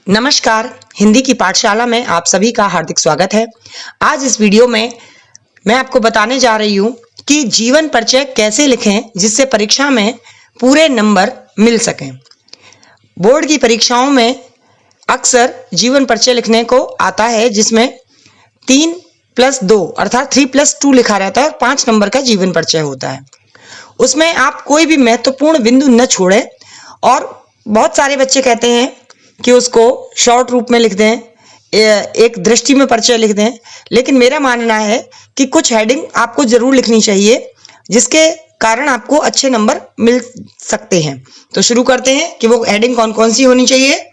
नमस्कार। हिंदी की पाठशाला में आप सभी का हार्दिक स्वागत है। आज इस वीडियो में मैं आपको बताने जा रही हूँ कि जीवन परिचय कैसे लिखें जिससे परीक्षा में पूरे नंबर मिल सकें। बोर्ड की परीक्षाओं में अक्सर जीवन परिचय लिखने को आता है जिसमें 3+2 अर्थात 3+2 लिखा रहता है और 5 नंबर का जीवन परिचय होता है। उसमें आप कोई भी महत्वपूर्ण बिंदु न छोड़ें और बहुत सारे बच्चे कहते हैं कि उसको शॉर्ट रूप में लिख दें, एक दृष्टि में परिचय लिख दें, लेकिन मेरा मानना है कि कुछ हेडिंग आपको जरूर लिखनी चाहिए जिसके कारण आपको अच्छे नंबर मिल सकते हैं। तो शुरू करते हैं कि वो हेडिंग कौन कौन सी होनी चाहिए।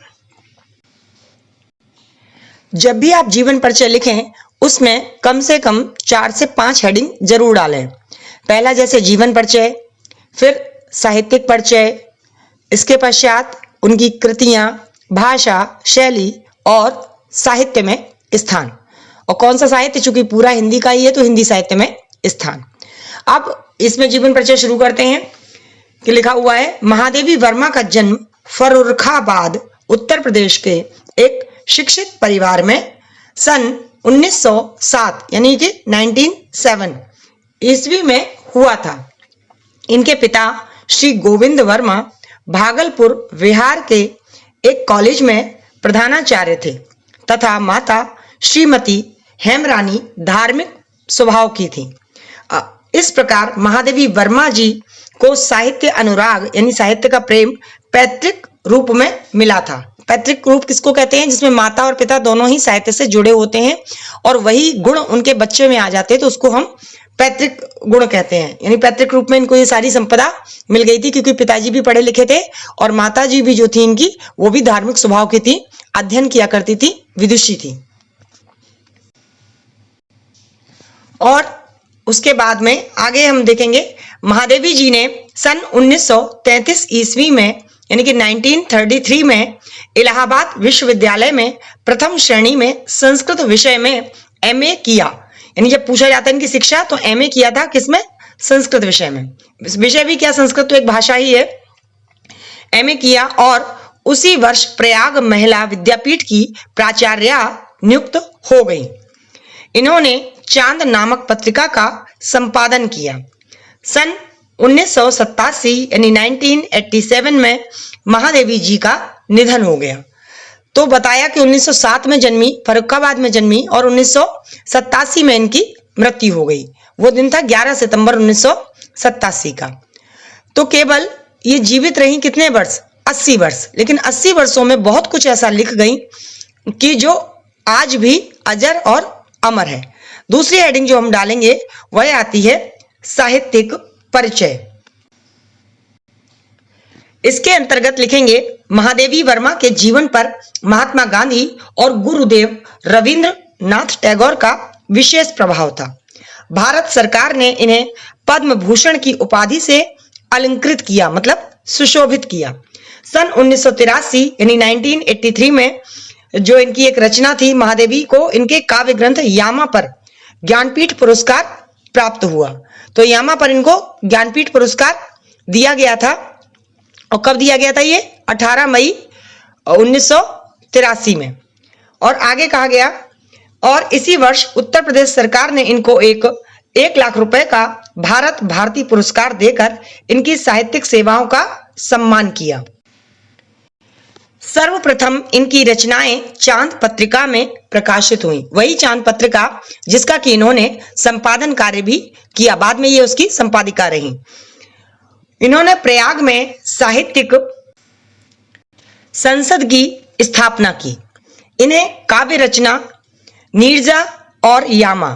जब भी आप जीवन परिचय लिखें उसमें कम से कम 4 से 5 हेडिंग जरूर डालें। पहला जैसे जीवन परिचय, फिर साहित्यिक परिचय, इसके पश्चात उनकी कृतियां, भाषा, शैली और साहित्य में स्थान। और कौन सा साहित्य, चूंकि पूरा हिंदी का ही है तो हिंदी साहित्य में स्थान। अब इसमें जीवन परिचय शुरू करते हैं कि लिखा हुआ है, महादेवी वर्मा का जन्म फर्रुखाबाद उत्तर प्रदेश के एक शिक्षित परिवार में सन 1907 यानी कि 1907 ईस्वी में हुआ था। इनके पिता श्री गोविंद वर्मा भागलपुर बिहार के एक कॉलेज में प्रधानाचार्य थे तथा माता श्रीमती हेमरानी धार्मिक स्वभाव की थी। इस प्रकार महादेवी वर्मा जी को साहित्य अनुराग यानी साहित्य का प्रेम पैतृक रूप में मिला था। पैतृक रूप किसको कहते हैं? जिसमें माता और पिता दोनों ही साहित्य से जुड़े होते हैं और वही गुण उनके बच्चे में आ जाते हैं तो उसको हम पैतृक गुण कहते हैं। यानी पैतृक रूप में इनको ये सारी संपदा मिल गई थी क्योंकि पिताजी भी पढ़े लिखे थे और माता जी भी जो थी इनकी वो भी धार्मिक स्वभाव की थी, अध्ययन किया करती थी, विदुषी थी। और उसके बाद में आगे हम देखेंगे, महादेवी जी ने सन 1933 ईस्वी में यानी कि 1933 में इलाहाबाद विश्वविद्यालय में प्रथम श्रेणी में संस्कृत विषय में MA किया। यानी जब पूछा जाता है इनकी शिक्षा तो MA किया था किसमें? संस्कृत विषय में। विषय भी क्या, संस्कृत तो एक भाषा ही है। MA किया और उसी वर्ष प्रयाग महिला विद्यापीठ की प्राचार्य नियुक्त हो गई। इन्होंने चांद नामक पत्रिका का संपादन किया। सन 1987 यानी 1987 में महादेवी जी का निधन हो गया। तो बताया कि 1907 में जन्मी, फर्रुखाबाद में जन्मी और 1987 में इनकी मृत्यु हो गई। वो दिन था 11 सितंबर 1987 का। तो केवल ये जीवित रही कितने वर्ष? 80 वर्ष। लेकिन 80 वर्षों में बहुत कुछ ऐसा लिख गई कि जो आज भी अजर और अमर है। दूसरी हेडिंग जो हम डालेंगे वह आती है साहित्यिक परिचय। इसके अंतर्गत लिखेंगे, महादेवी वर्मा के जीवन पर महात्मा गांधी और गुरुदेव रविंद्रनाथ टैगोर का विशेष प्रभाव था। भारत सरकार ने इन्हें पद्म भूषण की उपाधि से अलंकृत किया, मतलब सुशोभित किया। सन 1983 यानी 1983 में जो इनकी एक रचना थी, महादेवी को इनके काव्य ग्रंथ यामा पर ज्ञानपीठ पुरस्कार प्राप्त हुआ। तो यामा पर इनको ज्ञानपीठ पुरस्कार दिया गया था। और कब दिया गया था? ये 18 मई 1983 में। और आगे कहा गया, और इसी वर्ष उत्तर प्रदेश सरकार ने इनको 1 लाख रुपए का भारत भारती पुरस्कार देकर इनकी साहित्यिक सेवाओं का सम्मान किया। सर्वप्रथम इनकी रचनाएं चांद पत्रिका में प्रकाशित हुई। वही चांद पत्रिका जिसका कि इन्होंने संपादन कार्य भी किया, बाद में ये उसकी संपादिका रही। इन्होंने प्रयाग में साहित्यिक संसद की स्थापना की। इन्हें काव्य रचना नीरजा और यामा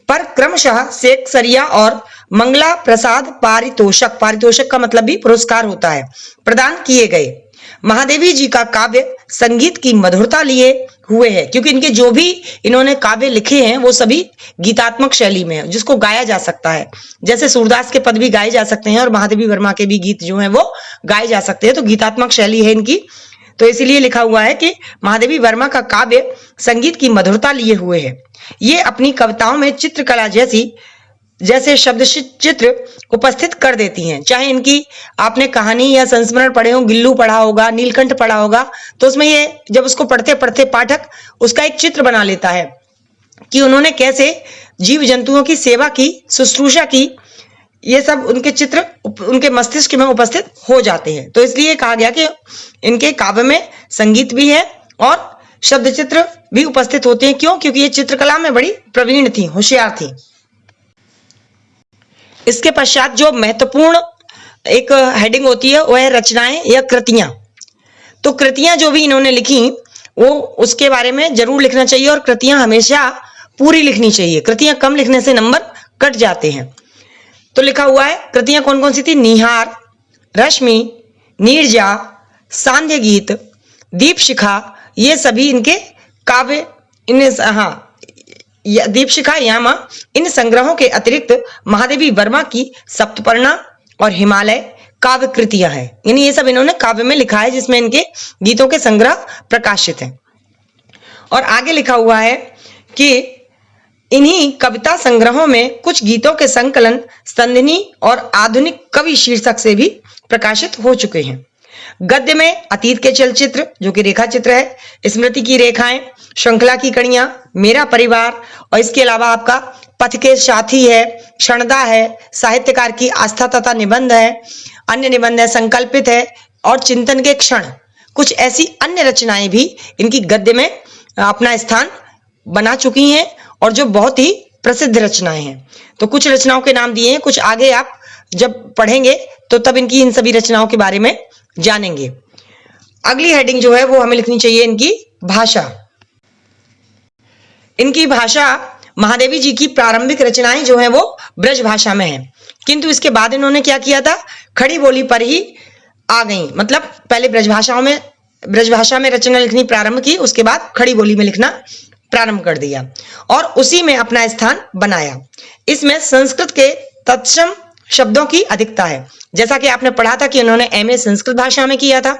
पर क्रमशः सेक्सरिया और मंगला प्रसाद पारितोषक का मतलब भी पुरस्कार होता है, प्रदान किए गए। महादेवी जी का काव्य संगीत की मधुरता लिए हुए है क्योंकि इनके जो भी इन्होंने काव्य लिखे हैं वो सभी गीतात्मक शैली में है जिसको गाया जा सकता है। जैसे सूरदास के पद भी गाए जा सकते हैं और महादेवी वर्मा के भी गीत जो हैं वो गाए जा सकते हैं। तो गीतात्मक शैली है इनकी, तो इसीलिए लिखा हुआ है कि महादेवी वर्मा का काव्य संगीत की मधुरता लिए हुए है। ये अपनी कविताओं में चित्रकला जैसे शब्द चित्र उपस्थित कर देती हैं। चाहे इनकी आपने कहानी या संस्मरण पढ़े हो, गिल्लू पढ़ा होगा, नीलकंठ पढ़ा होगा, तो उसमें ये जब उसको पढ़ते पढ़ते पाठक उसका एक चित्र बना लेता है कि उन्होंने कैसे जीव जंतुओं की सेवा की, शुश्रूषा की, ये सब उनके चित्र उनके मस्तिष्क में उपस्थित हो जाते हैं। तो इसलिए कहा गया कि इनके काव्य में संगीत भी है और शब्द चित्र भी उपस्थित होते हैं। क्यों? क्योंकि ये चित्रकला में बड़ी प्रवीण थी, होशियार थी। इसके पश्चात जो महत्वपूर्ण एक हेडिंग होती है वह है रचनाएं या कृतियां। तो कृतियां जो भी इन्होंने लिखी वो उसके बारे में जरूर लिखना चाहिए और कृतियां हमेशा पूरी लिखनी चाहिए। कृतियां कम लिखने से नंबर कट जाते हैं। तो लिखा हुआ है कृतियां कौन कौन सी थी? निहार, रश्मि, नीरजा, सांध्य गीत, दीप शिखा, ये सभी इनके काव्य। दीप शिखा, यामा, इन संग्रहों के अतिरिक्त महादेवी वर्मा की सप्तपर्णा और हिमालय काव्य कृतियां हैं। यानी ये सब इन्होंने काव्य में लिखा है जिसमें इनके गीतों के संग्रह प्रकाशित हैं। और आगे लिखा हुआ है कि इन्हीं कविता संग्रहों में कुछ गीतों के संकलन संधिनी और आधुनिक कवि शीर्षक से भी प्रकाशित हो चुके हैं। गद्य में अतीत के चलचित्र जो कि रेखा चित्र है, स्मृति की रेखाएं, श्रृंखला की कड़ियां, मेरा परिवार, और इसके अलावा आपका पथ के साथी है, क्षणदा है, साहित्यकार की आस्था तथा निबंध है, अन्य निबंध है, संकल्पित है और चिंतन के क्षण, कुछ ऐसी अन्य रचनाएं भी इनकी गद्य में अपना स्थान बना चुकी हैं और जो बहुत ही प्रसिद्ध रचनाएं हैं। तो कुछ रचनाओं के नाम दिए हैं, कुछ आगे आप जब पढ़ेंगे तो तब इनकी इन सभी रचनाओं के बारे में जानेंगे। अगली हेडिंग जो है वो हमें लिखनी चाहिए इनकी भाषा। इनकी भाषा, महादेवी जी की प्रारंभिक रचनाएं जो है वो ब्रज भाषा में है, किंतु इसके बाद इन्होंने क्या किया था, खड़ी बोली पर ही आ गई। मतलब पहले ब्रज भाषा में रचना लिखनी प्रारंभ की, उसके बाद खड़ी बोली में लिखना प्रारंभ कर दिया और उसी में अपना स्थान बनाया। इसमें संस्कृत के तत्सम शब्दों की अधिकता है। जैसा कि आपने पढ़ा था कि इन्होंने एमए संस्कृत भाषा में किया था,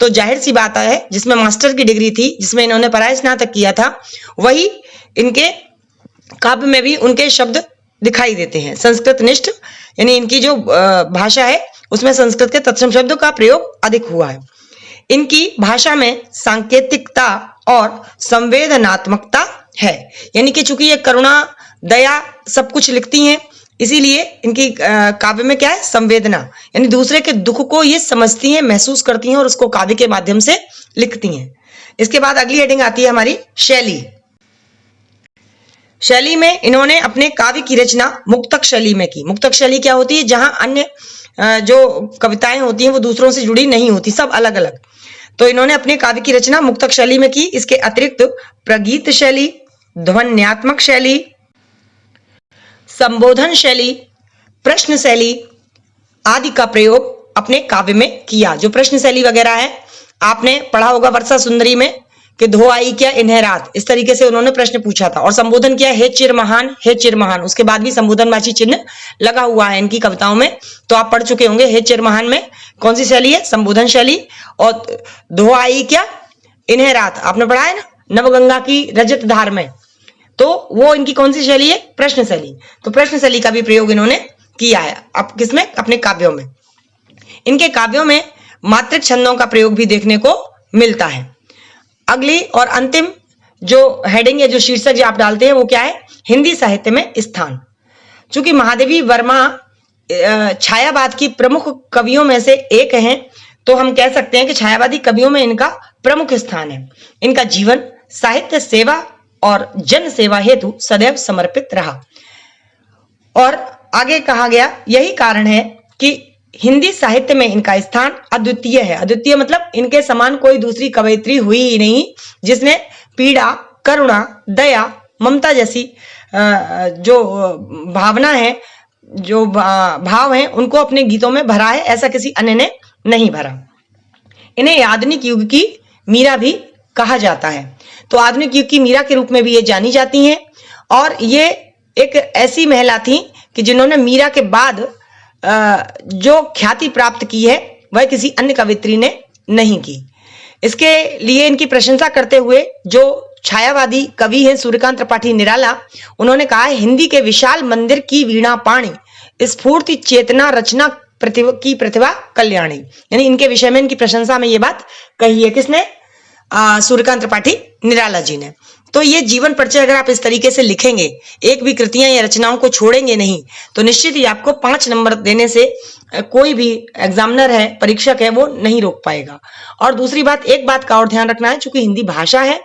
तो जाहिर सी बात है जिसमें मास्टर की डिग्री थी, जिसमें इन्होंने पराय स्नातक किया था, वही इनके काव्य में भी उनके शब्द दिखाई देते हैं संस्कृत निष्ठ। यानी इनकी जो भाषा है उसमें संस्कृत के तत्सम शब्दों का प्रयोग अधिक हुआ है। इनकी भाषा में सांकेतिकता और संवेदनात्मकता है, यानी कि चूंकि ये करुणा, दया सब कुछ लिखती हैं, इसीलिए इनकी काव्य में क्या है, संवेदना, यानी दूसरे के दुख को ये समझती हैं, महसूस करती हैं और उसको काव्य के माध्यम से लिखती हैं। इसके बाद अगली हेडिंग आती है हमारी शैली। शैली में इन्होंने अपने काव्य की रचना मुक्तक शैली में की। मुक्तक शैली क्या होती है? जहां अन्य जो कविताएं होती हैं वो दूसरों से जुड़ी नहीं होती, सब अलग अलग। तो इन्होंने अपने काव्य की रचना मुक्तक शैली में की। इसके अतिरिक्त प्रगीत शैली, ध्वन्यात्मक शैली, संबोधन शैली, प्रश्न शैली आदि का प्रयोग अपने काव्य में किया। जो प्रश्न शैली वगैरह है आपने पढ़ा होगा वर्षा सुंदरी में कि धो आई क्या इन्हें रात, इस तरीके से उन्होंने प्रश्न पूछा था। और संबोधन किया, हे चिर महान, हे चिर महान, उसके बाद भी संबोधनवाची चिन्ह लगा हुआ है इनकी कविताओं में, तो आप पढ़ चुके होंगे। हे चिर महान में कौन सी शैली है? संबोधन शैली। और धो आई क्या इन्हें रात आपने पढ़ा है ना, नवगंगा की रजत धार में, तो वो इनकी कौन सी शैली है? प्रश्न शैली। तो प्रश्न शैली का भी प्रयोग इन्होंने किया है। अब किसमें? अपने काव्यों में। इनके काव्यों में मात्रिक छंदों का प्रयोग भी देखने को मिलता है। अगली और अंतिम जो हेडिंग है, जो शीर्षक जो आप डालते हैं वो क्या है? हिंदी साहित्य में स्थान। चूंकि महादेवी वर्मा छायावाद की प्रमुख कवियों में से एक हैं, तो हम कह सकते हैं कि छायावादी कवियों में इनका प्रमुख स्थान है। इनका जीवन साहित्य सेवा और जन सेवा हेतु सदैव समर्पित रहा। और आगे कहा गया, यही कारण है कि हिंदी साहित्य में इनका स्थान अद्वितीय है। अद्वितीय मतलब इनके समान कोई दूसरी कवयित्री हुई ही नहीं जिसने पीड़ा, करुणा, दया, ममता जैसी जो भावना है, जो भाव हैं, उनको अपने गीतों में भरा है। ऐसा किसी अन्य ने नहीं भरा। इन्हें आधुनिक युग की मीरा भी कहा जाता है। तो आधुनिक युग की मीरा के रूप में भी ये जानी जाती हैं। और ये एक ऐसी महिला थी कि जिन्होंने मीरा के बाद जो ख्याति प्राप्त की है वह किसी अन्य कवित्री ने नहीं की। इसके लिए इनकी प्रशंसा करते हुए जो छायावादी कवि हैं सूर्यकांत त्रिपाठी निराला। उन्होंने कहा है, हिंदी के विशाल मंदिर की वीणा पाणी, स्फूर्ति चेतना रचना प्रतिभा कल्याणी। यानी इनके विषय में, इनकी प्रशंसा में ये बात कही है। किसने? सूर्यकांत त्रिपाठी निराला जी ने। तो ये जीवन परिचय अगर आप इस तरीके से लिखेंगे, एक भी कृतियां या रचनाओं को छोड़ेंगे नहीं, तो निश्चित ही आपको 5 नंबर देने से कोई भी एग्जामिनर है, परीक्षक है, वो नहीं रोक पाएगा। और दूसरी बात, एक बात का और ध्यान रखना है, चूंकि हिंदी भाषा है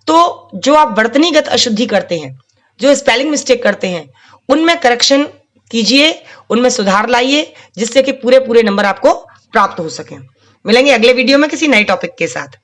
तो जो आप वर्तनीगत अशुद्धि करते हैं, जो स्पेलिंग मिस्टेक करते हैं, उनमें करेक्शन कीजिए, उनमें सुधार लाइए, जिससे कि पूरे नंबर आपको प्राप्त हो सके। मिलेंगे अगले वीडियो में किसी नए टॉपिक के साथ।